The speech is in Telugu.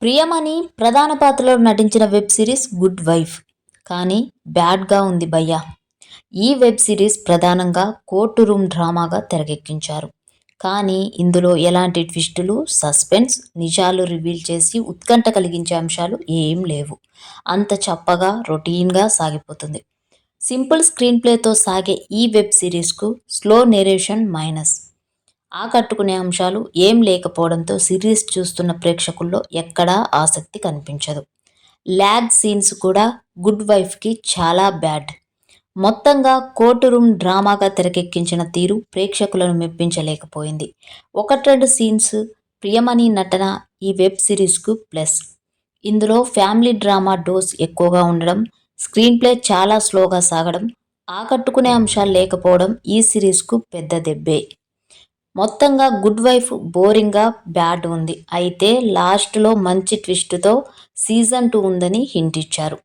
ప్రియమణి ప్రధాన పాత్రలో నటించిన వెబ్ సిరీస్ గుడ్ వైఫ్. కానీ బ్యాడ్గా ఉంది భయ్యా. ఈ వెబ్ సిరీస్ ప్రధానంగా కోర్టు రూమ్ డ్రామాగా తెరకెక్కించారు. కానీ ఇందులో ఎలాంటి ట్విస్టులు, సస్పెన్స్, నిజాలు రివీల్ చేసి ఉత్కంఠ కలిగించే అంశాలు ఏం లేవు. అంత చప్పగా, రొటీన్గా సాగిపోతుంది. సింపుల్ స్క్రీన్ ప్లేతో సాగే ఈ వెబ్ సిరీస్కు స్లో నేరేషన్ మైనస్. ఆకట్టుకునే అంశాలు ఏం లేకపోవడంతో సిరీస్ చూస్తున్న ప్రేక్షకుల్లో ఎక్కడా ఆసక్తి కనిపించదు. ల్యాగ్ సీన్స్ కూడా గుడ్ వైఫ్కి చాలా బ్యాడ్. మొత్తంగా కోర్టు రూమ్ డ్రామాగా తెరకెక్కించిన తీరు ప్రేక్షకులను మెప్పించలేకపోయింది. ఒకటి రెండు సీన్స్, ప్రియమణి నటన ఈ వెబ్ సిరీస్కు ప్లస్. ఇందులో ఫ్యామిలీ డ్రామా డోస్ ఎక్కువగా ఉండడం, స్క్రీన్ ప్లే చాలా స్లోగా సాగడం, ఆకట్టుకునే అంశాలు లేకపోవడం ఈ సిరీస్కు పెద్ద దెబ్బే. మొత్తంగా గుడ్ వైఫ్ బోరింగ్గా బ్యాడ్ ఉంది. అయితే లాస్ట్లో మంచి ట్విస్టుతో సీజన్ 2 ఉందని హింట్ ఇచ్చారు.